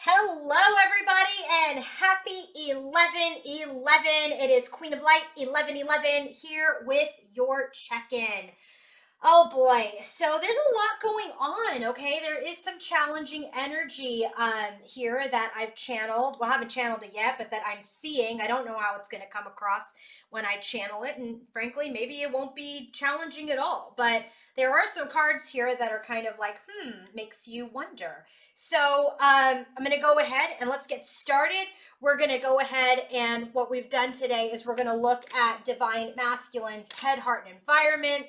Hello, everybody, and happy 11/11. It is Queen of Light 11/11 here with your check-in. Oh boy, so there's a lot going on, okay? There is some challenging energy here that I've channeled. Well, I haven't channeled it yet, but that I'm seeing. I don't know how it's going to come across when I channel it, and frankly, maybe it won't be challenging at all. But there are some cards here that are kind of like, makes you wonder. So I'm going to go ahead and let's get started. We're going to go ahead and what we've done today is we're going to look at Divine Masculine's head, heart, and environment.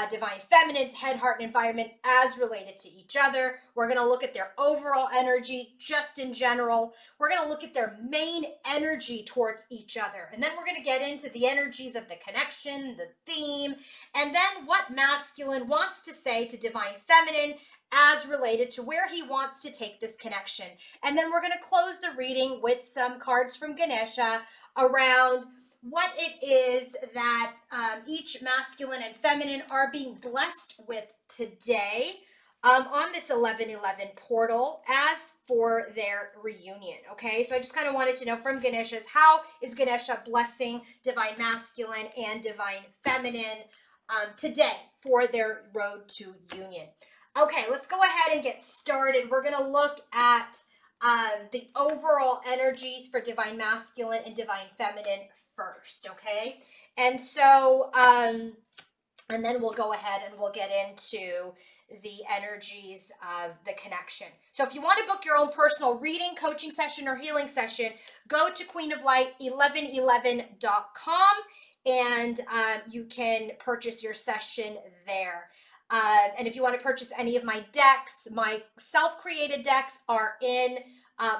Divine Feminine's head, heart, and environment as related to each other. We're going to look at their overall energy just in general. We're going to look at their main energy towards each other. And then we're going to get into the energies of the connection, the theme, and then what masculine wants to say to Divine Feminine as related to where he wants to take this connection. And then we're going to close the reading with some cards from Ganesha around what it is that each masculine and feminine are being blessed with today on this 11/11 portal as for their reunion. Okay, so I just kind of wanted to know from Ganesha's, how is Ganesha blessing Divine Masculine and Divine Feminine today for their road to union? Okay, let's go ahead and get started. We're going to look at the overall energies for Divine Masculine and Divine Feminine first, okay? And so, and then we'll go ahead and we'll get into the energies of the connection. So if you want to book your own personal reading, coaching session, or healing session, go to queenoflight1111.com and you can purchase your session there. And if you want to purchase any of my decks, my self-created decks are in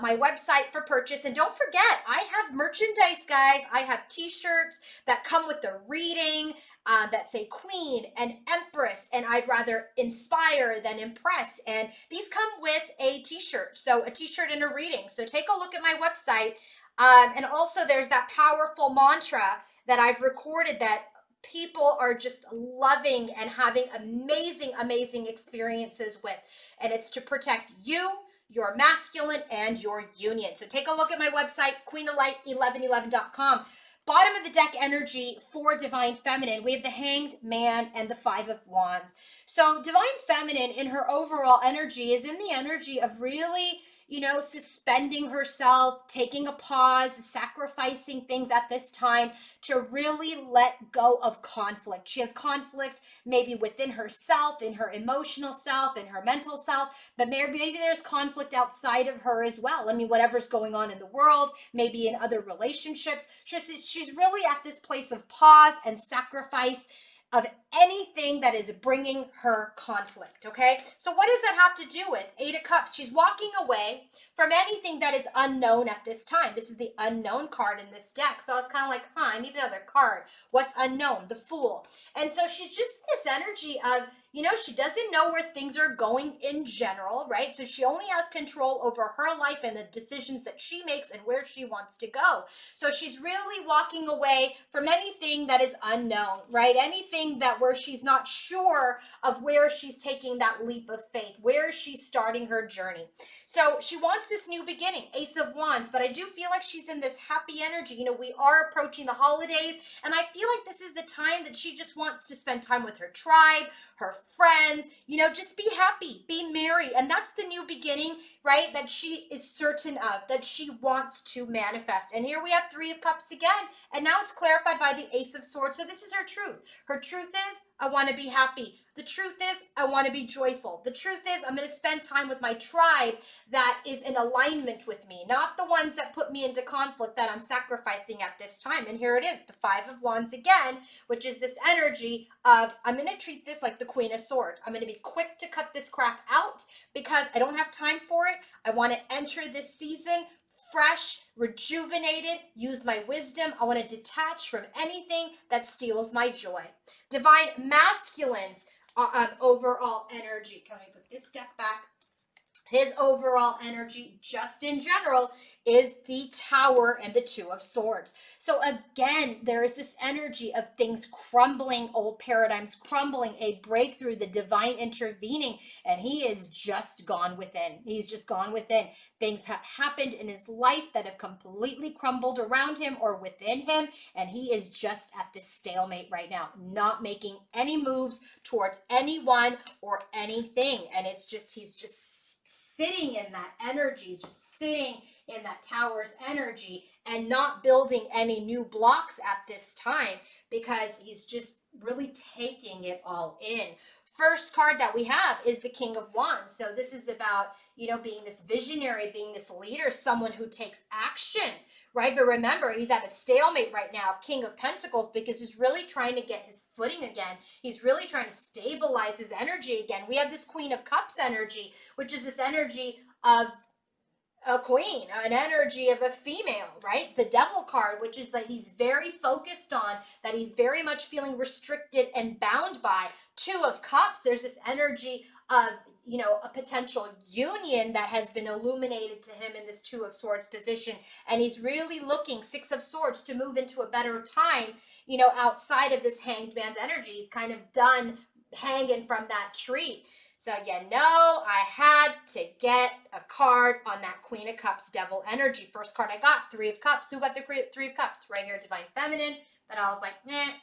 my website for purchase. And don't forget, I have merchandise, guys. I have t-shirts that come with the reading that say Queen and Empress, and I'd rather inspire than impress. And these come with a t-shirt, so a t-shirt and a reading. So take a look at my website. And also there's that powerful mantra that I've recorded that people are just loving and having amazing experiences with. And it's to protect you, your masculine, and your union. So take a look at my website, queenoflight1111.com. Bottom of the deck energy for Divine Feminine, we have the Hanged Man and the Five of Wands. So Divine Feminine in her overall energy is in the energy of really, suspending herself, taking a pause, sacrificing things at this time to really let go of conflict. She has conflict maybe within herself, in her emotional self, in her mental self, but maybe there's conflict outside of her as well. I mean, whatever's going on in the world, maybe in other relationships. She's really at this place of pause and sacrifice of anything that is bringing her conflict, okay? So what does that have to do with? Eight of Cups. She's walking away from anything that is unknown at this time. This is the unknown card in this deck. So I was kind of like, I need another card. What's unknown? The Fool. And so she's just this energy of, she doesn't know where things are going in general, right? So she only has control over her life and the decisions that she makes and where she wants to go. So she's really walking away from anything that is unknown, right? Anything that where she's not sure of where she's taking that leap of faith, where she's starting her journey. So she wants this new beginning, Ace of Wands, but I do feel like she's in this happy energy. We are approaching the holidays, and I feel like this is the time that she just wants to spend time with her tribe, her friends, just be happy, be merry. And that's the new beginning, right? That she is certain of, that she wants to manifest. And here we have Three of Cups again. And now it's clarified by the Ace of Swords. So this is her truth. Her truth is, I want to be happy. The truth is, I want to be joyful. The truth is, I'm going to spend time with my tribe that is in alignment with me, not the ones that put me into conflict that I'm sacrificing at this time. And here it is, the Five of Wands again, which is this energy of, I'm going to treat this like the Queen of Swords. I'm going to be quick to cut this crap out because I don't have time for it. I want to enter this season fresh, rejuvenated, use my wisdom. I want to detach from anything that steals my joy. Divine Masculine's overall energy. Can we put this deck back? His overall energy, just in general, is the Tower and the Two of Swords. So again, there is this energy of things crumbling, old paradigms crumbling, a breakthrough, the divine intervening, and he is just gone within. He's just gone within. Things have happened in his life that have completely crumbled around him or within him, and he is just at this stalemate right now, not making any moves towards anyone or anything. And it's just, he's just sitting in that energy. He's just sitting in that Tower's energy and not building any new blocks at this time, because he's just really taking it all in. First card that we have is the King of Wands. So this is about, being this visionary, being this leader, someone who takes action, right? But remember, he's at a stalemate right now, King of Pentacles, because he's really trying to get his footing again. He's really trying to stabilize his energy again. We have this Queen of Cups energy, which is this energy of a queen, an energy of a female, right? The Devil card, which is that he's very focused on, that he's very much feeling restricted and bound by. Two of Cups, there's this energy of, a potential union that has been illuminated to him in this Two of Swords position. And he's really looking, Six of Swords, to move into a better time, outside of this Hanged Man's energy. He's kind of done hanging from that tree. So I had to get a card on that Queen of Cups Devil energy. First card I got, Three of Cups. Who got the Three of Cups? Right here, Divine Feminine. But I was like,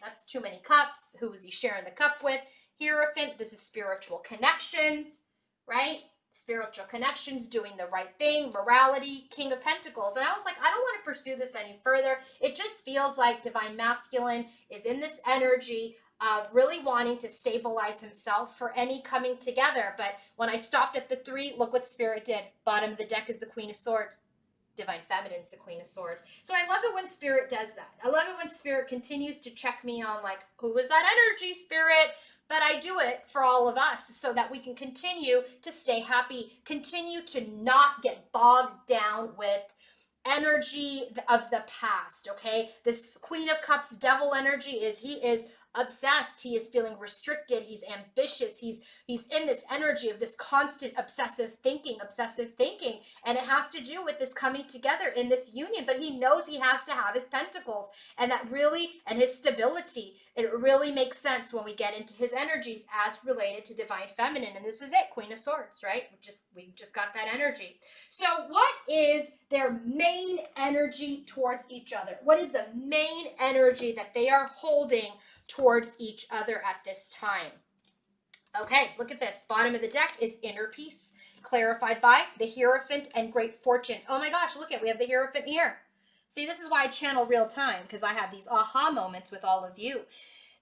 that's too many cups. Who is he sharing the cup with? Hierophant. This is spiritual connections, right? Spiritual connections, doing the right thing, morality, King of Pentacles. And I was like, I don't want to pursue this any further. It just feels like Divine Masculine is in this energy of really wanting to stabilize himself for any coming together. But when I stopped at the 3, look what Spirit did. Bottom of the deck is the Queen of Swords. Divine Feminine's the Queen of Swords. So I love it when Spirit does that. I love it when Spirit continues to check me on, like, who was that energy, Spirit? But I do it for all of us so that we can continue to stay happy, continue to not get bogged down with energy of the past, okay? This Queen of Cups Devil energy he is obsessed. He is feeling restricted. He's ambitious. He's in this energy of this constant obsessive thinking. And it has to do with this coming together in this union, but he knows he has to have his pentacles, and that really, and his stability. It really makes sense when we get into his energies as related to Divine Feminine. And this is it, Queen of Swords, right? We just got that energy. So what is their main energy towards each other? What is the main energy that they are holding towards each other at this time? Okay, look at this. Bottom of the deck is inner peace, clarified by the Hierophant and Great Fortune. Oh my gosh, look at, we have the Hierophant here. See, this is why I channel real time, because I have these aha moments with all of you.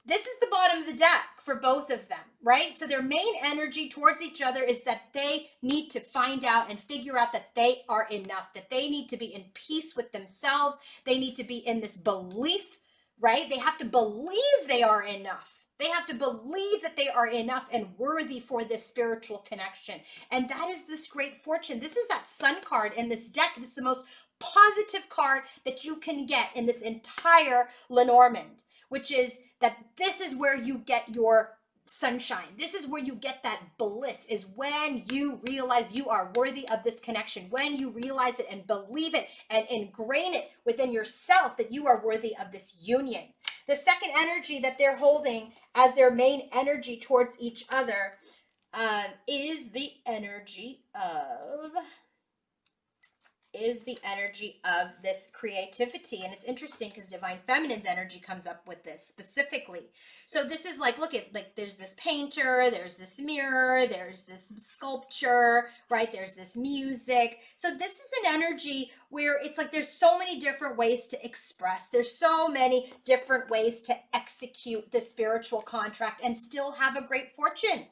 This is the bottom of the deck for both of them, right? So their main energy towards each other is that they need to find out and figure out that they are enough, that they need to be in peace with themselves. They need to be in this belief, right? They have to believe they are enough. They have to believe that they are enough and worthy for this spiritual connection. And that is this Great Fortune. This is that Sun card in this deck. This is the most positive card that you can get in this entire Lenormand, which is that this is where you get your sunshine. This is where you get that bliss, is when you realize you are worthy of this connection, when you realize it and believe it and ingrain it within yourself that you are worthy of this union. The second energy that they're holding as their main energy towards each other is the energy of this creativity. And it's interesting because Divine Feminine's energy comes up with this specifically. So this is like, look at, like, there's this painter, there's this mirror, there's this sculpture, right? There's this music. So this is an energy where it's like there's so many different ways to express. There's so many different ways to execute the spiritual contract and still have a great fortune.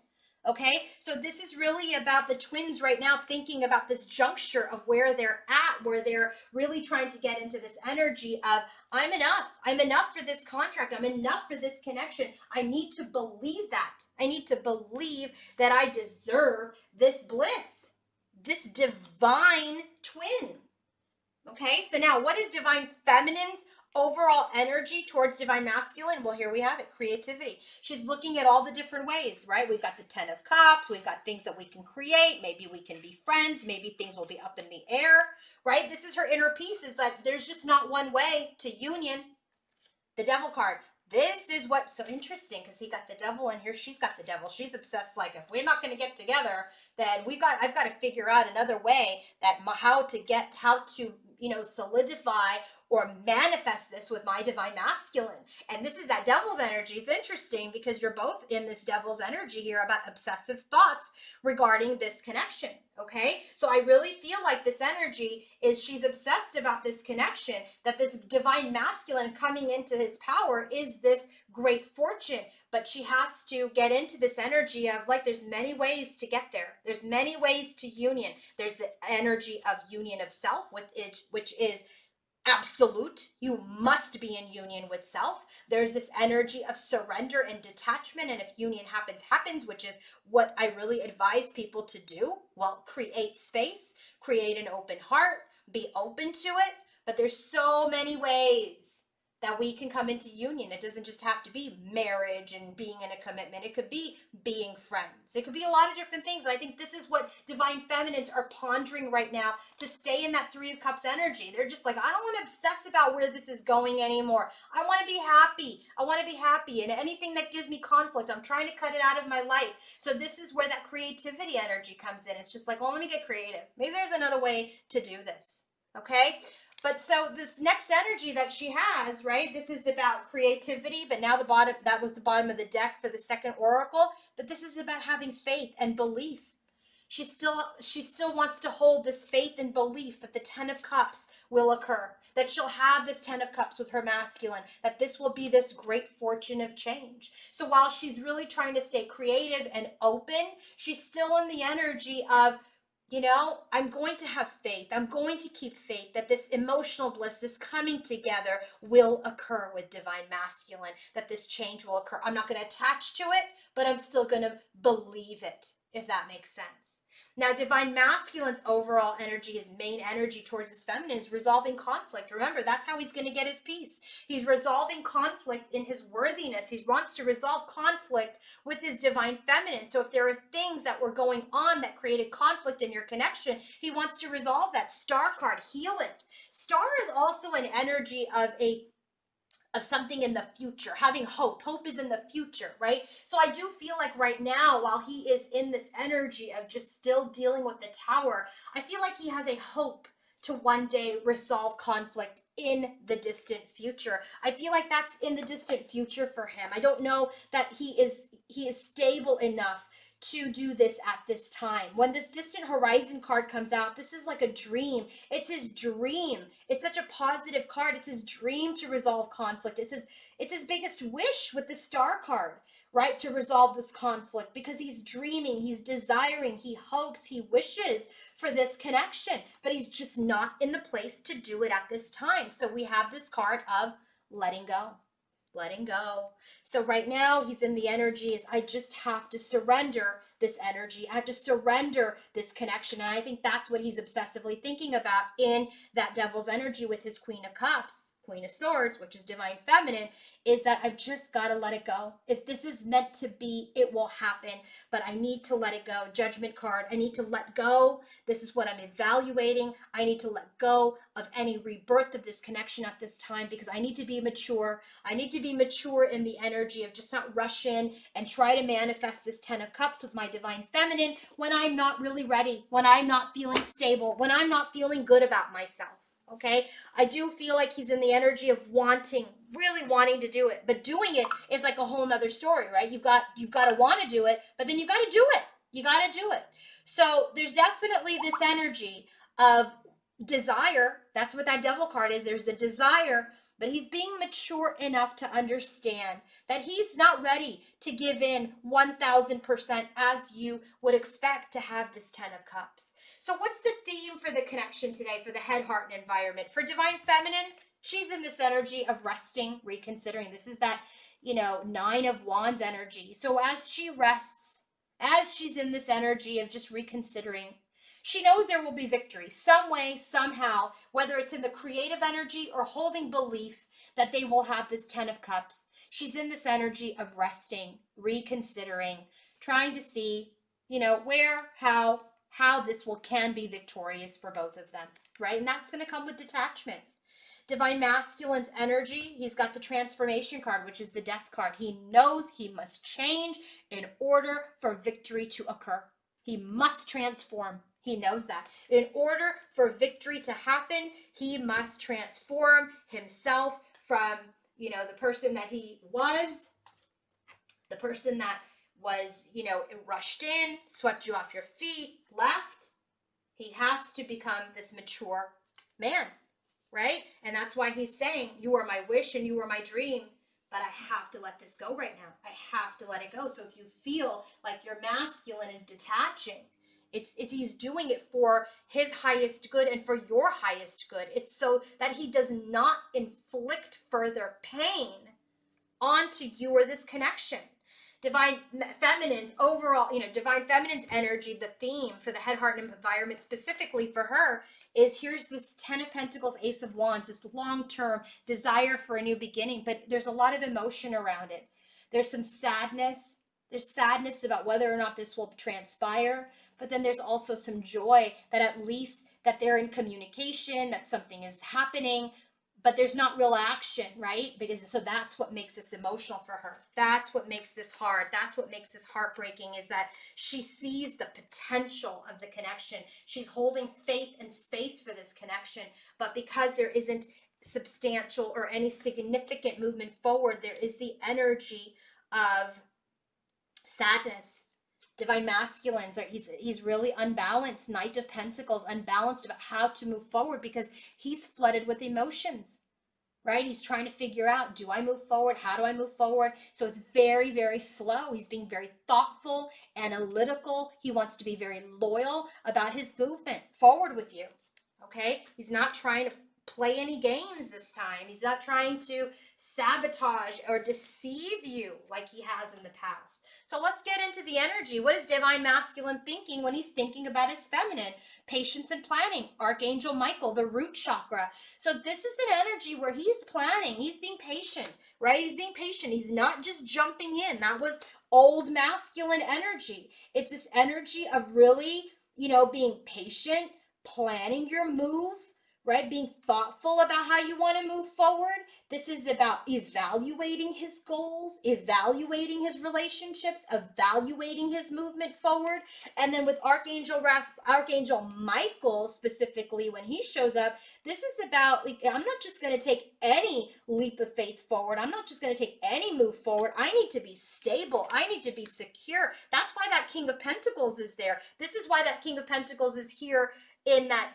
Okay, so this is really about the twins right now thinking about this juncture of where they're at, where they're really trying to get into this energy of, I'm enough. I'm enough for this contract. I'm enough for this connection. I need to believe that. I need to believe that I deserve this bliss, this divine twin. Okay, so now what is Divine Feminine's overall energy towards divine masculine, well, here we have it, creativity. She's looking at all the different ways, right? We've got the 10 of cups, we've got things that we can create, maybe we can be friends, maybe things will be up in the air, right? This is her inner peace, is that there's just not one way to union. The devil card. This is what's so interesting, because he got the devil in here, she's got the devil. She's obsessed, like, if we're not going to get together, then I've got to figure out another way that how to solidify or manifest this with my divine masculine. And this is that devil's energy. It's interesting because you're both in this devil's energy here about obsessive thoughts regarding this connection. Okay, so I really feel like this energy is she's obsessed about this connection, that this divine masculine coming into his power is this great fortune, but she has to get into this energy of, like, there's many ways to get there. There's many ways to union. There's the energy of union of self, with it, which is absolute. You must be in union with self. There's this energy of surrender and detachment, and if union happens, which is what I really advise people to do. Well, create space, create an open heart, be open to it. But there's so many ways that we can come into union. It doesn't just have to be marriage and being in a commitment. It could be being friends. It could be a lot of different things. And I think this is what divine feminines are pondering right now, to stay in that 3 of Cups energy. They're just like, I don't want to obsess about where this is going anymore. I want to be happy. I want to be happy. And anything that gives me conflict, I'm trying to cut it out of my life. So this is where that creativity energy comes in. It's just like, well, let me get creative. Maybe there's another way to do this. Okay? But so this next energy that she has, right? This is about creativity, but now that was the bottom of the deck for the second oracle. But this is about having faith and belief. She still wants to hold this faith and belief that the 10 of Cups will occur, that she'll have this 10 of Cups with her masculine, that this will be this great fortune of change. So while she's really trying to stay creative and open, she's still in the energy of, I'm going to have faith. I'm going to keep faith that this emotional bliss, this coming together will occur with divine masculine, that this change will occur. I'm not going to attach to it, but I'm still going to believe it, if that makes sense. Now, divine masculine's overall energy, his main energy towards his feminine, is resolving conflict. Remember, that's how he's going to get his peace. He's resolving conflict in his worthiness. He wants to resolve conflict with his divine feminine. So if there are things that were going on that created conflict in your connection, he wants to resolve that. Star card, heal it. Star is also an energy of something in the future, having hope. Hope is in the future, right? So I do feel like right now, while he is in this energy of just still dealing with the Tower, I feel like he has a hope to one day resolve conflict in the distant future. I feel like that's in the distant future for him. I don't know that he is stable enough to do this at this time. When this distant horizon card comes out, this is like a dream. It's his dream. It's such a positive card. It's his dream to resolve conflict. It's his biggest wish with the Star card, right? To resolve this conflict, because he's dreaming, he's desiring, he hopes, he wishes for this connection, but he's just not in the place to do it at this time. So we have this card of letting go. Letting go. So right now he's in the energy is, I just have to surrender this energy. I have to surrender this connection. And I think that's what he's obsessively thinking about in that devil's energy with his Queen of Cups, Queen of Swords, which is divine feminine, is that I've just got to let it go. If this is meant to be, it will happen, but I need to let it go. Judgment card, I need to let go. This is what I'm evaluating. I need to let go of any rebirth of this connection at this time, because I need to be mature. I need to be mature in the energy of just not rush in and try to manifest this 10 of Cups with my divine feminine when I'm not really ready, when I'm not feeling stable, when I'm not feeling good about myself. Okay, I do feel like he's in the energy of really wanting to do it, but doing it is like a whole nother story, right? You've got to want to do it, but then you've got to do it. You got to do it. So there's definitely this energy of desire. That's what that devil card is. There's the desire, but he's being mature enough to understand that he's not ready to give in 1000% as you would expect to have this 10 of Cups. So what's the theme for the connection today for the head, heart, and environment? For divine feminine, she's in this energy of resting, reconsidering. This is that, 9 of Wands energy. So as she rests, as she's in this energy of just reconsidering, she knows there will be victory some way, somehow, whether it's in the creative energy or holding belief that they will have this 10 of Cups. She's in this energy of resting, reconsidering, trying to see, where, how this can be victorious for both of them, right? And that's going to come with detachment. Divine Masculine's energy, he's got the transformation card, which is the death card. He knows he must change in order for victory to occur. He must transform. He knows that. In order for victory to happen, he must transform himself from, the person that he was, the person that was, rushed in, swept you off your feet, left. He has to become this mature man, right? And that's why he's saying, you are my wish and you are my dream, but I have to let this go right now. I have to let it go. So if you feel like your masculine is detaching, it's he's doing it for his highest good and for your highest good. It's so that he does not inflict further pain onto you or this connection. Divine Feminine's overall, Divine Feminine's energy, the theme for the head, heart, and environment specifically for her is here's this 10 of Pentacles, Ace of Wands, this long-term desire for a new beginning, but there's a lot of emotion around it. There's some sadness. There's sadness about whether or not this will transpire, but then there's also some joy that at least that they're in communication, that something is happening, but there's not real action, right? So that's what makes this emotional for her. That's what makes this hard. That's what makes this heartbreaking, is that she sees the potential of the connection. She's holding faith and space for this connection, but because there isn't substantial or any significant movement forward, there is the energy of sadness. Divine Masculine, so he's really unbalanced. Knight of Pentacles, unbalanced about how to move forward because he's flooded with emotions, right? He's trying to figure out, do I move forward? How do I move forward? So it's very, very slow. He's being very thoughtful, analytical. He wants to be very loyal about his movement forward with you, okay? He's not trying to play any games this time. He's not trying to sabotage or deceive you like he has in the past. So let's get into the energy. What is Divine Masculine thinking when he's thinking about his feminine? Patience and planning. Archangel Michael, the root chakra. So this is an energy where he's planning. He's being patient, right? He's being patient. He's not just jumping in. That was old masculine energy. It's this energy of really, being patient, planning your move, right? Being thoughtful about how you want to move forward. This is about evaluating his goals, evaluating his relationships, evaluating his movement forward. And then with Archangel Michael specifically, when he shows up, this is about, like, I'm not just going to take any leap of faith forward. I'm not just going to take any move forward. I need to be stable. I need to be secure. That's why that King of Pentacles is there. This is why that King of Pentacles is here in that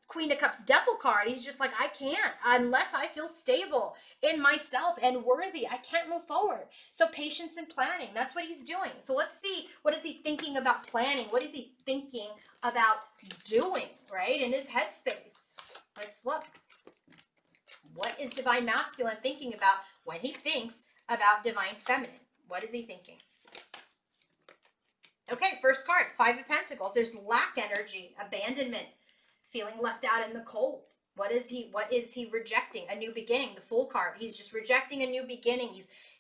Queen of Cups Devil card. He's just like, I can't unless I feel stable in myself and worthy. I can't move forward. So patience and planning, that's what he's doing. So let's see, what is he thinking about planning? What is he thinking about doing, right, in his headspace? Let's look. What is Divine Masculine thinking about when he thinks about Divine Feminine? What is he thinking? Okay, first card, Five of Pentacles. There's lack energy, abandonment, feeling left out in the cold. What is he rejecting? A new beginning, the Fool card. He's just rejecting a new beginning.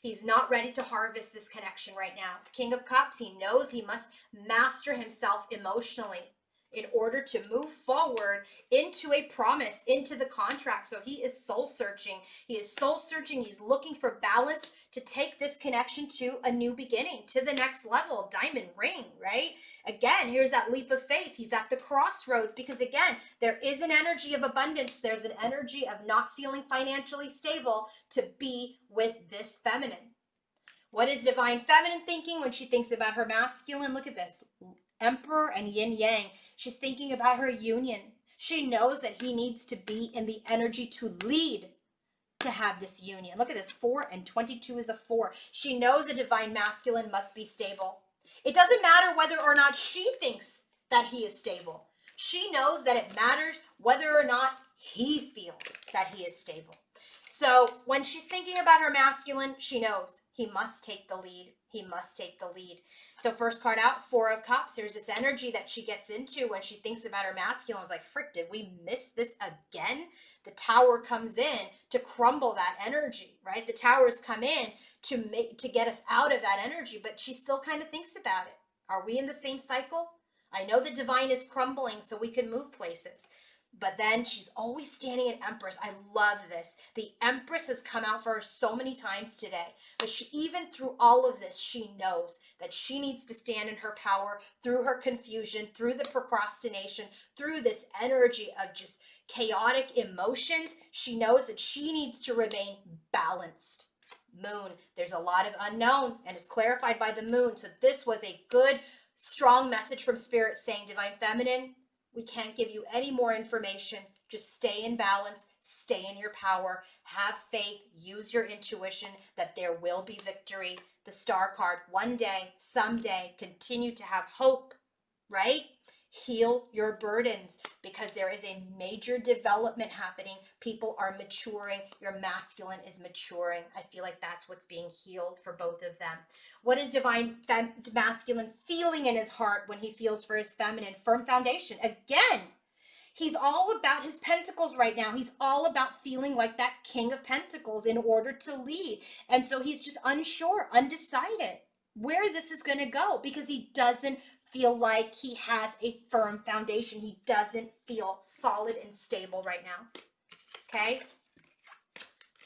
He's not ready to harvest this connection right now. King of Cups, he knows he must master himself emotionally in order to move forward into a promise, into the contract. So he is soul searching. He is soul searching. He's looking for balance to take this connection to a new beginning, to the next level. Diamond ring, right? Again, here's that leap of faith. He's at the crossroads because, again, there is an energy of abundance. There's an energy of not feeling financially stable to be with this feminine. What is Divine Feminine thinking when she thinks about her masculine? Look at this. Emperor and yin yang. She's thinking about her union. She knows that he needs to be in the energy to lead to have this union. Look at this, 4 and 22 is a 4. She knows a Divine Masculine must be stable. It doesn't matter whether or not she thinks that he is stable. She knows that it matters whether or not he feels that he is stable. So when she's thinking about her masculine, she knows he must take the lead. He must take the lead. So first card out, Four of Cups. There's this energy that she gets into when she thinks about her masculine. It's like, frick, did we miss this again? The Tower comes in to crumble that energy, right? The Towers come in to get us out of that energy, but she still kind of thinks about it. Are we in the same cycle? I know the divine is crumbling so we can move places. But then she's always standing in Empress. I love this. The Empress has come out for her so many times today. But she, even through all of this, she knows that she needs to stand in her power through her confusion, through the procrastination, through this energy of just chaotic emotions. She knows that she needs to remain balanced. Moon, there's a lot of unknown, and it's clarified by the moon. So this was a good, strong message from Spirit saying, Divine Feminine, we can't give you any more information. Just stay in balance, stay in your power, have faith, use your intuition that there will be victory. The Star card, one day, someday, continue to have hope, right? Heal your burdens because there is a major development happening. People are maturing. Your masculine is maturing. I feel like that's what's being healed for both of them. What is divine masculine feeling in his heart when he feels for his feminine? Firm foundation. Again, he's all about his pentacles right now. He's all about feeling like that King of Pentacles in order to lead. And so he's just unsure, undecided where this is going to go because he doesn't feel like he has a firm foundation. He doesn't feel solid and stable right now. Okay?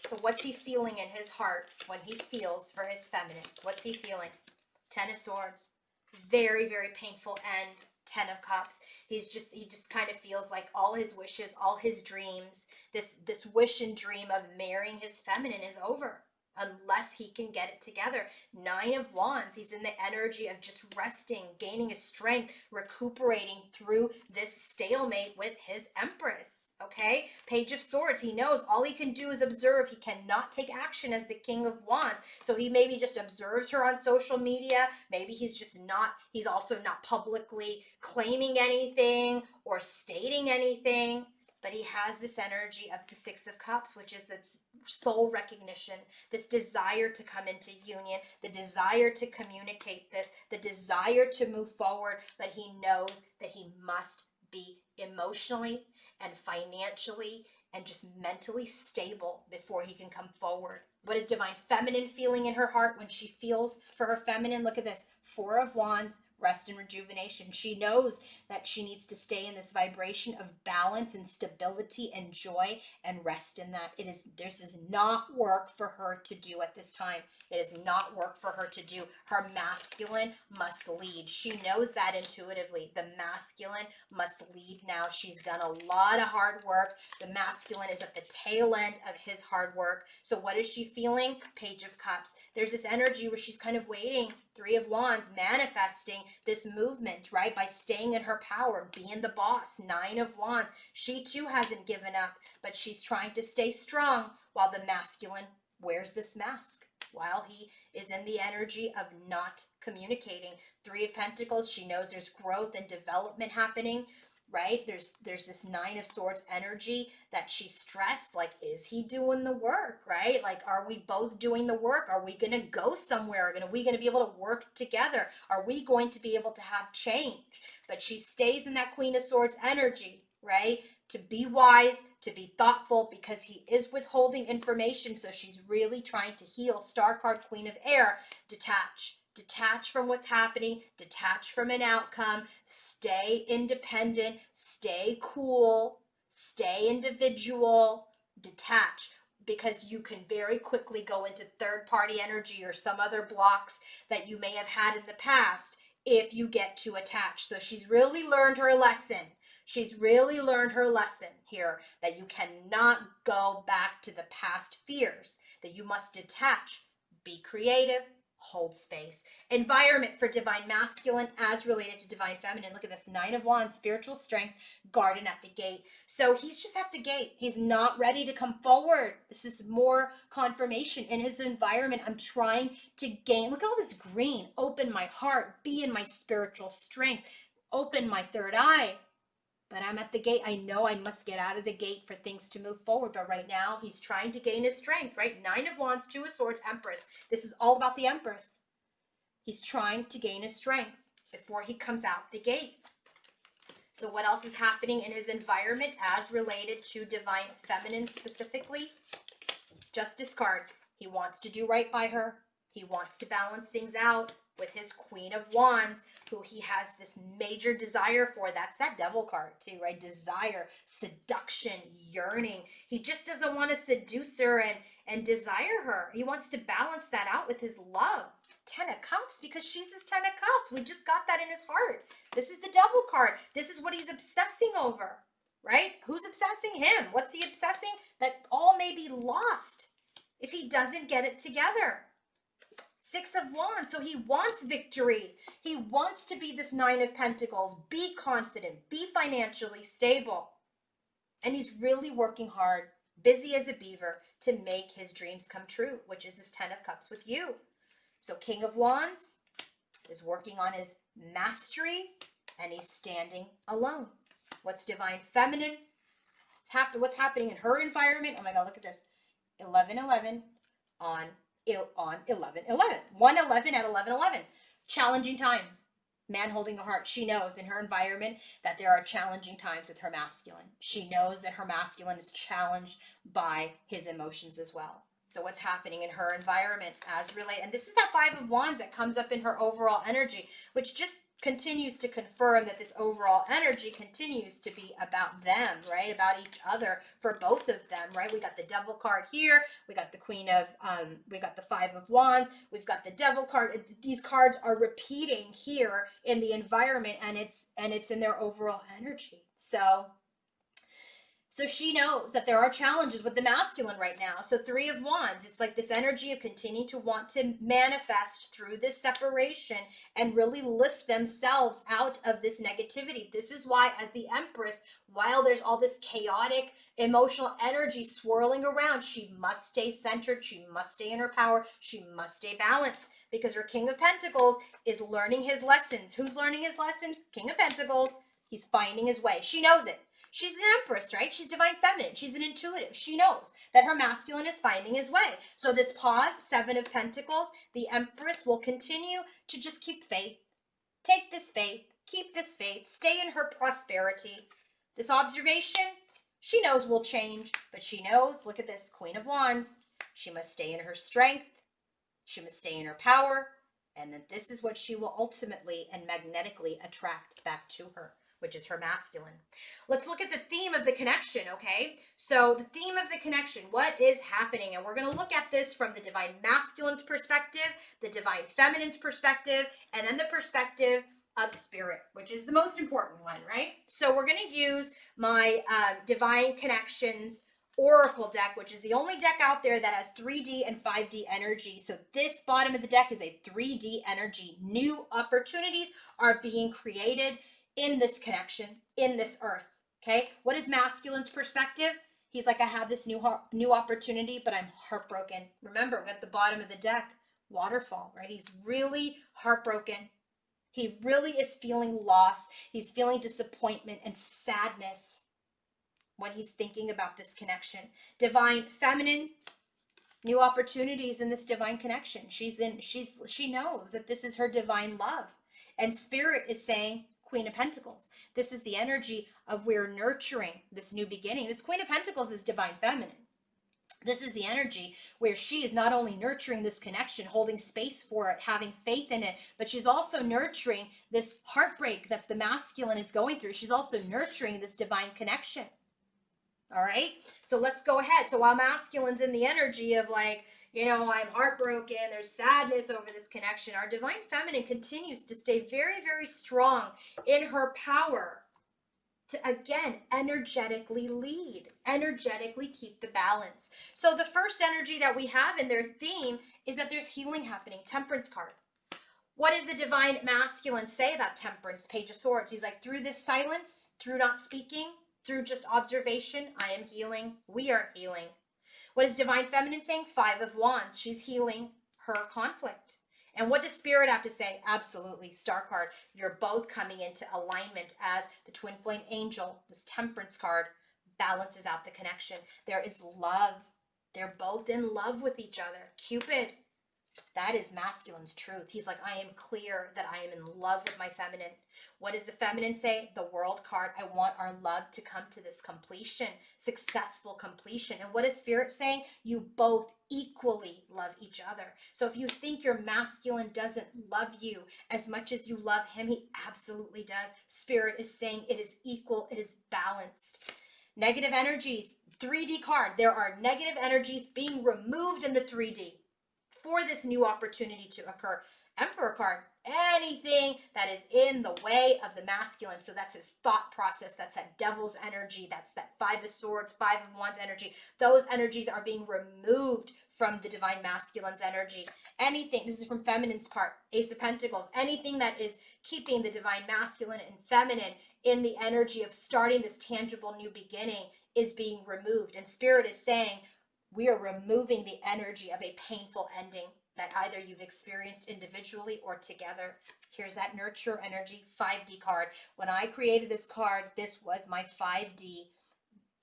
So what's he feeling in his heart when he feels for his feminine? What's he feeling? Ten of Swords. Very, very painful end. 10 of Cups. He just kind of feels like all his wishes, all his dreams, this wish and dream of marrying his feminine is over unless he can get it together. 9 of Wands. He's in the energy of just resting, gaining his strength, recuperating through this stalemate with his Empress. Okay? Page of Swords. He knows all he can do is observe. He cannot take action as the King of Wands. So he maybe just observes her on social media. Maybe he's also not publicly claiming anything or stating anything. But he has this energy of the 6 of Cups, which is this soul recognition, this desire to come into union, the desire to communicate this, the desire to move forward. But he knows that he must be emotionally and financially and just mentally stable before he can come forward. What is divine feminine feeling in her heart when she feels for her feminine? Look at this. 4 of Wands, rest and rejuvenation. She knows that she needs to stay in this vibration of balance and stability and joy and rest in that. This is not work for her to do at this time. It is not work for her to do. Her masculine must lead. She knows that intuitively. The masculine must lead now. She's done a lot of hard work. The masculine is at the tail end of his hard work. So what is she feeling? Page of Cups. There's this energy where she's kind of waiting. 3 of Wands, manifesting this movement, right? By staying in her power, being the boss. 9 of Wands. She too hasn't given up, but she's trying to stay strong while the masculine wears this mask, while he is in the energy of not communicating. 3 of Pentacles. She knows there's growth and development happening, right? There's this 9 of Swords energy that she's stressed. Like, is he doing the work, right? Like, are we both doing the work? Are we going to go somewhere? Are we going to be able to work together? Are we going to be able to have change? But she stays in that Queen of Swords energy, right? To be wise, to be thoughtful, because he is withholding information. So she's really trying to heal. Star card, Queen of Air, detach. Detach from what's happening, detach from an outcome, stay independent, stay cool, stay individual, detach, because you can very quickly go into third-party energy or some other blocks that you may have had in the past if you get too attached. So she's really learned her lesson. She's really learned her lesson here, that you cannot go back to the past fears, that you must detach, be creative, hold space. Environment for divine masculine as related to divine feminine. Look at this. 9 of Wands, spiritual strength, garden at the gate. So he's just at the gate. He's not ready to come forward. This is more confirmation in his environment. I'm trying to gain. Look at all this green. Open my heart. Be in my spiritual strength. Open my third eye. But I'm at the gate. I know I must get out of the gate for things to move forward. But right now, he's trying to gain his strength, right? 9 of Wands, 2 of Swords, Empress. This is all about the Empress. He's trying to gain his strength before he comes out the gate. So what else is happening in his environment as related to divine feminine specifically? Justice card. He wants to do right by her. He wants to balance things out with his Queen of Wands, who he has this major desire for. That's that Devil card too, right? Desire, seduction, yearning. He just doesn't want to seduce her and desire her. He wants to balance that out with his love. 10 of Cups, because she's his 10 of Cups. We just got that in his heart. This is the Devil card. This is what he's obsessing over, right? Who's obsessing him? What's he obsessing? That all may be lost if he doesn't get it together. 6 of Wands. So he wants victory. He wants to be this 9 of Pentacles. Be confident. Be financially stable. And he's really working hard, busy as a beaver, to make his dreams come true, which is his 10 of Cups with you. So King of Wands is working on his mastery, and he's standing alone. What's divine feminine? What's happening in her environment? Oh my God, look at this. 11-11 on 11-11. 1-11 at 11-11. Challenging times. Man holding a heart. She knows in her environment that there are challenging times with her masculine. She knows that her masculine is challenged by his emotions as well. So what's happening in her environment as related? And this is that 5 of Wands that comes up in her overall energy, which just continues to confirm that this overall energy continues to be about them, right? About each other for both of them, right? We got the Devil card here. We got the we got the 5 of Wands. We've got the Devil card. These cards are repeating here in the environment, and it's in their overall energy. So she knows that there are challenges with the masculine right now. So 3 of Wands, it's like this energy of continuing to want to manifest through this separation and really lift themselves out of this negativity. This is why, as the Empress, while there's all this chaotic emotional energy swirling around, she must stay centered. She must stay in her power. She must stay balanced, because her King of Pentacles is learning his lessons. Who's learning his lessons? King of Pentacles. He's finding his way. She knows it. She's an Empress, right? She's divine feminine. She's an intuitive. She knows that her masculine is finding his way. So this pause, 7 of Pentacles, the Empress will continue to just keep faith. Take this faith. Keep this faith. Stay in her prosperity. This observation, she knows will change, but she knows, look at this, Queen of Wands. She must stay in her strength. She must stay in her power. And that this is what she will ultimately and magnetically attract back to her, which is her masculine. Let's look at the theme of the connection, okay? So the theme of the connection, what is happening? And we're going to look at this from the divine masculine's perspective, the divine feminine's perspective, and then the perspective of spirit, which is the most important one, right? So we're going to use my divine connections oracle deck, which is the only deck out there that has 3D and 5D energy. So this bottom of the deck is a 3D energy. New opportunities are being created in this connection, in this earth, okay? What is masculine's perspective? He's like, I have this new opportunity, but I'm heartbroken. Remember, at the bottom of the deck, waterfall, right? He's really heartbroken. He really is feeling loss. He's feeling disappointment and sadness when he's thinking about this connection. Divine feminine, new opportunities in this divine connection. She knows that this is her divine love. And spirit is saying, Queen of Pentacles. This is the energy of we're nurturing this new beginning. This Queen of Pentacles is divine feminine. This is the energy where she is not only nurturing this connection, holding space for it, having faith in it, but she's also nurturing this heartbreak that the masculine is going through. She's also nurturing this divine connection. All right. So let's go ahead. So while masculine's in the energy of like, you know, I'm heartbroken, there's sadness over this connection, our divine feminine continues to stay very, very strong in her power to, again, energetically lead, energetically keep the balance. So the first energy that we have in their theme is that there's healing happening. Temperance card. What does the divine masculine say about temperance? Page of Swords. He's like, through this silence, through not speaking, through just observation, I am healing. We are healing. What is divine feminine saying? 5 of Wands. She's healing her conflict. And what does spirit have to say? Absolutely. Star card. You're both coming into alignment as the twin flame angel, this temperance card, balances out the connection. There is love. They're both in love with each other. Cupid. That is masculine's truth. He's like, I am clear that I am in love with my feminine. What does the feminine say? The world card. I want our love to come to this completion, successful completion. And what is spirit saying? You both equally love each other. So if you think your masculine doesn't love you as much as you love him, he absolutely does. Spirit is saying it is equal, it is balanced. Negative energies, 3D card. There are negative energies being removed in the 3D for this new opportunity to occur. Emperor card, anything that is in the way of the masculine. So that's his thought process. That's that devil's energy. That's that 5 of swords, 5 of wands energy. Those energies are being removed from the divine masculine's energy. Anything, this is from feminine's part, Ace of Pentacles, anything that is keeping the divine masculine and feminine in the energy of starting this tangible new beginning is being removed. And spirit is saying, we are removing the energy of a painful ending that either you've experienced individually or together. Here's that nurture energy, 5D card. When I created this card, this was my 5D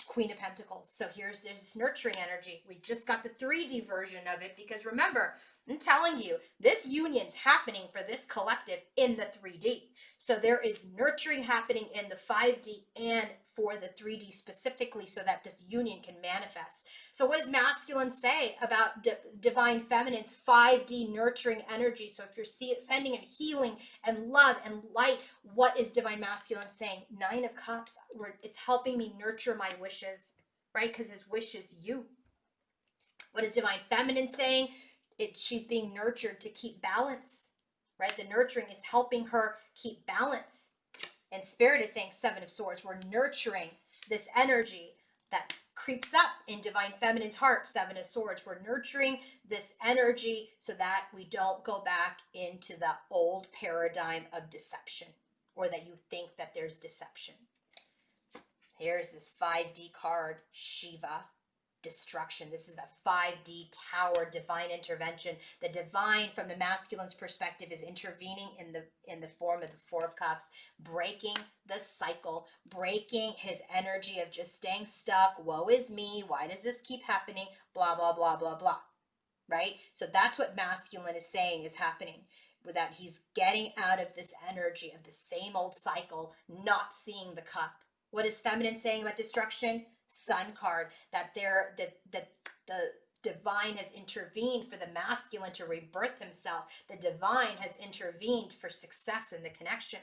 Queen of Pentacles. So here's this nurturing energy. We just got the 3D version of it because remember, I'm telling you, this union's happening for this collective in the 3D. So there is nurturing happening in the 5D and for the 3D specifically so that this union can manifest. So what does masculine say about divine feminine's 5D nurturing energy? So if you're sending in healing and love and light, what is divine masculine saying? 9 of Cups, it's helping me nurture my wishes, right? Because his wish is you. What is divine feminine saying? She's being nurtured to keep balance, right? The nurturing is helping her keep balance. And spirit is saying 7 of swords. We're nurturing this energy that creeps up in divine feminine's heart, 7 of swords. We're nurturing this energy so that we don't go back into the old paradigm of deception or that you think that there's deception. Here's this 5D card, Shiva. Destruction. This is the 5D tower, divine intervention. The divine from the masculine's perspective is intervening in the form of the 4 of Cups, breaking the cycle, breaking his energy of just staying stuck. Woe is me. Why does this keep happening? Blah, blah, blah, blah, blah. Right? So that's what masculine is saying is happening. That he's getting out of this energy of the same old cycle, not seeing the cup. What is feminine saying about destruction? Sun card, that the divine has intervened for the masculine to rebirth himself. The divine has intervened for success in the connection.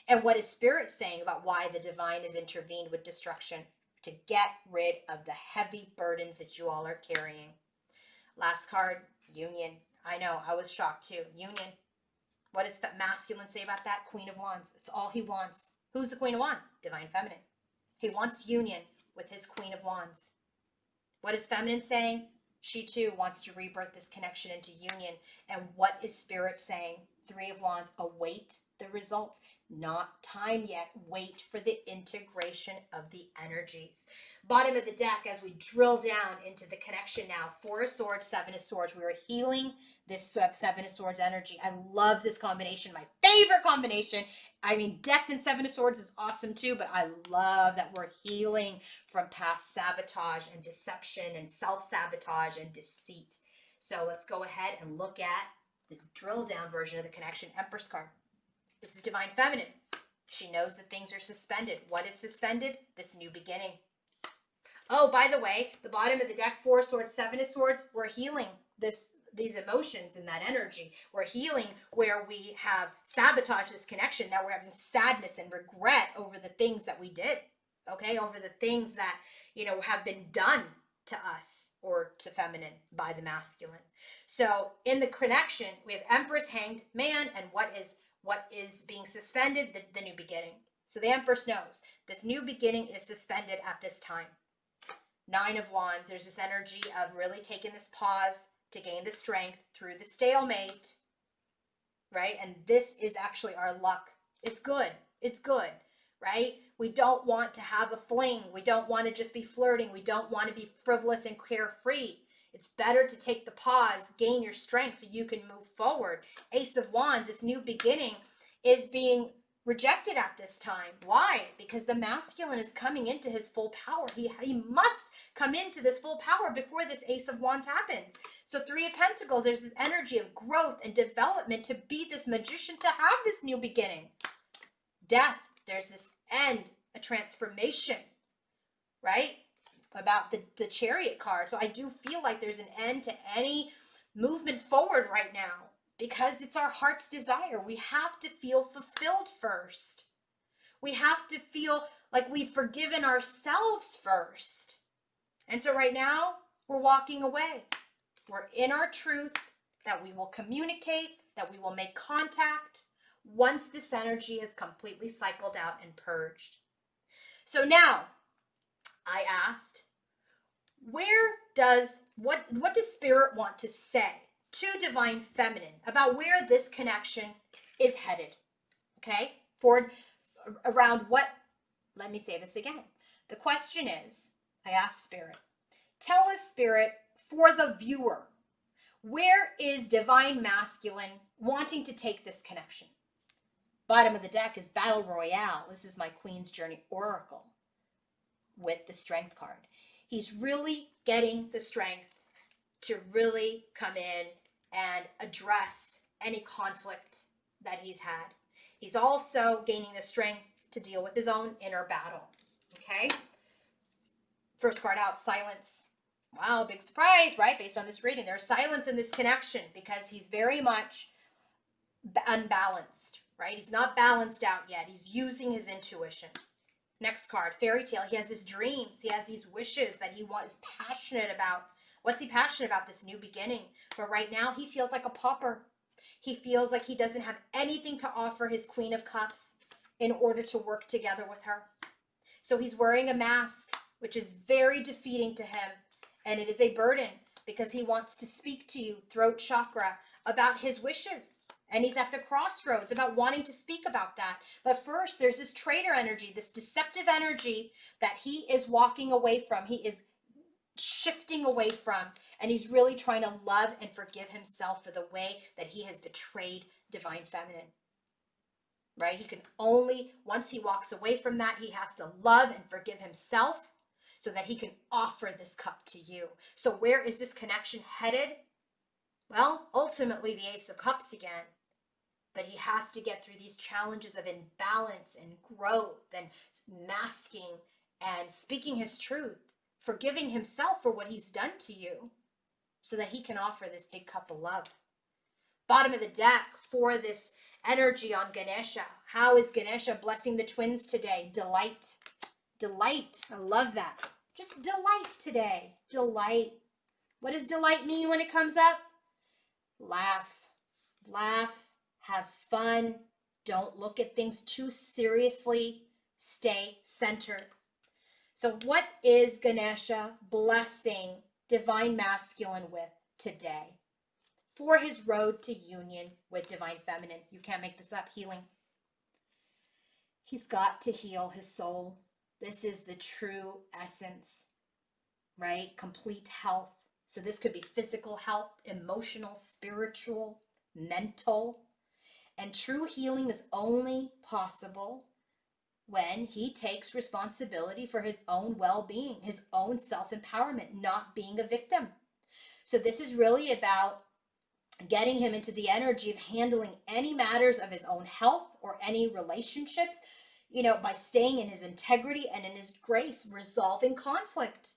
And what is spirit saying about why the divine has intervened with destruction? To get rid of the heavy burdens that you all are carrying. Last card, union. I know, I was shocked too. Union. What does masculine say about that? Queen of Wands. It's all he wants. Who's the Queen of Wands? Divine feminine. He wants union with his Queen of Wands. What is feminine saying? She too wants to rebirth this connection into union. And what is spirit saying? 3 of Wands, await the results. Not time yet. Wait for the integration of the energies. Bottom of the deck as we drill down into the connection now. 4 of Swords, 7 of Swords. We are healing this 7 of Swords energy. I love this combination. My favorite combination. I mean, Death and 7 of Swords is awesome too, but I love that we're healing from past sabotage and deception and self-sabotage and deceit. So let's go ahead and look at the drill down version of the connection. Empress card. This is divine feminine. She knows that things are suspended. What is suspended? This new beginning. Oh, by the way, the bottom of the deck, 4 of Swords, 7 of Swords, we're healing these emotions and that energy. We're healing where we have sabotaged this connection. Now we're having sadness and regret over the things that we did, okay? Over the things that, have been done to us or to feminine by the masculine. So in the connection, we have Empress, Hanged Man, and what is being suspended? The new beginning. So the Empress knows this new beginning is suspended at this time. 9 of Wands, there's this energy of really taking this pause to gain the strength through the stalemate, right? And this is actually our luck. It's good. It's good, right? We don't want to have a fling. We don't want to just be flirting. We don't want to be frivolous and carefree. It's better to take the pause, gain your strength so you can move forward. Ace of Wands, this new beginning is being rejected at this time. Why? Because the masculine is coming into his full power. He must come into this full power before this Ace of Wands happens. So Three of Pentacles, there's this energy of growth and development to be this magician, to have this new beginning. Death, there's this end, a transformation, right? About the Chariot card. So I do feel like there's an end to any movement forward right now, because it's our heart's desire. We have to feel fulfilled first. We have to feel like we've forgiven ourselves first. And so right now, we're walking away. We're in our truth, that we will communicate, that we will make contact once this energy is completely cycled out and purged. So now, I asked, what does Spirit want to say to Divine Feminine about where this connection is headed? Okay, around what, let me say this again. The question is, I asked Spirit, tell us, Spirit, for the viewer, where is Divine Masculine wanting to take this connection? Bottom of the deck is Battle Royale. This is my Queen's Journey Oracle with the Strength card. He's really getting the strength to really come in and address any conflict that he's had. He's also gaining the strength to deal with his own inner battle. Okay? First card out, silence. Wow, big surprise, right? Based on this reading, there's silence in this connection because he's very much unbalanced, right? He's not balanced out yet. He's using his intuition. Next card, fairy tale. He has his dreams. He has these wishes that he is passionate about. What's he passionate about? This new beginning. But right now, he feels like a pauper. He feels like he doesn't have anything to offer his Queen of Cups in order to work together with her. So he's wearing a mask, which is very defeating to him. And it is a burden because he wants to speak to you, throat chakra, about his wishes. And he's at the crossroads about wanting to speak about that. But first, there's this traitor energy, this deceptive energy that he is walking away from. He is shifting away from. And he's really trying to love and forgive himself for the way that he has betrayed Divine Feminine. Right? He can only, once he walks away from that, he has to love and forgive himself so that he can offer this cup to you. So where is this connection headed? Well, ultimately the Ace of Cups again. But he has to get through these challenges of imbalance and growth and masking and speaking his truth, forgiving himself for what he's done to you so that he can offer this big cup of love. Bottom of the deck for this energy on Ganesha. How is Ganesha blessing the twins today? Delight. Delight. I love that. Just delight today. Delight. What does delight mean when it comes up? Laugh. Laugh. Have fun. Don't look at things too seriously. Stay centered. So what is Ganesha blessing Divine Masculine with today for his road to union with Divine Feminine? You can't make this up. Healing. He's got to heal his soul. This is the true essence, right? Complete health. So this could be physical health, emotional, spiritual, mental. And true healing is only possible when he takes responsibility for his own well-being, his own self-empowerment, not being a victim. So this is really about getting him into the energy of handling any matters of his own health or any relationships, by staying in his integrity and in his grace, resolving conflict.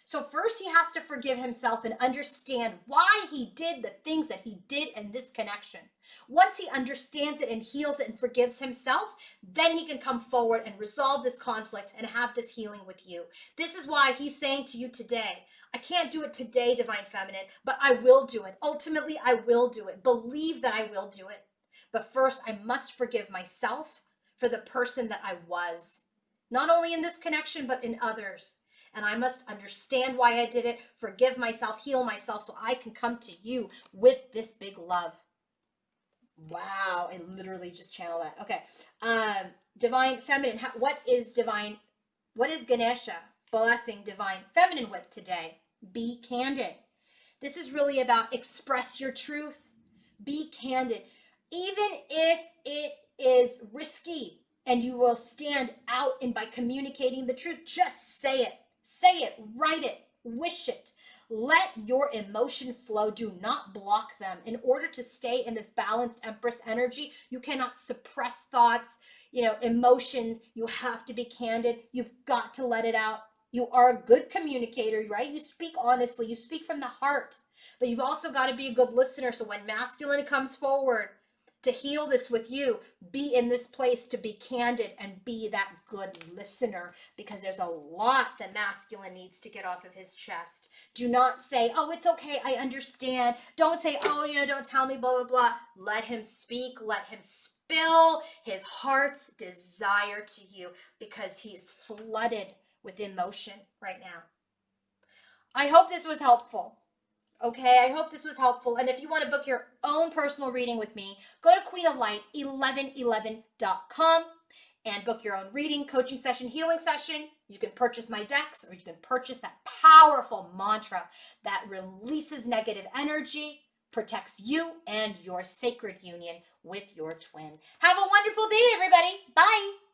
So first he has to forgive himself and understand why he did the things that he did in this connection. Once he understands it and heals it and forgives himself, then he can come forward and resolve this conflict and have this healing with you. This is why he's saying to you today, I can't do it today, Divine Feminine, but I will do it. Ultimately, I will do it. Believe that I will do it. But first, I must forgive myself for the person that I was, not only in this connection, but in others. And I must understand why I did it, forgive myself, heal myself, so I can come to you with this big love. Wow, I literally just channeled that. Okay, Divine Feminine, what is Ganesha blessing Divine Feminine with today? Be candid. This is really about express your truth. Be candid. Even if it is risky and you will stand out and by communicating the truth, just say it. Say it, write it, wish it. Let your emotion flow. Do not block them. In order to stay in this balanced Empress energy, you cannot suppress thoughts, emotions. You have to be candid. You've got to let it out. You are a good communicator, right? You speak honestly. You speak from the heart. But you've also got to be a good listener. So when masculine comes forward to heal this with you, be in this place to be candid and be that good listener, because there's a lot that masculine needs to get off of his chest. Do not say, oh, it's okay, I understand. Don't say, oh, don't tell me, blah, blah, blah. Let him speak. Let him spill his heart's desire to you, because he is flooded with emotion right now. I hope this was helpful. Okay, I hope this was helpful. And if you want to book your own personal reading with me, go to queenoflight1111.com and book your own reading, coaching session, healing session. You can purchase my decks, or you can purchase that powerful mantra that releases negative energy, protects you and your sacred union with your twin. Have a wonderful day, everybody. Bye.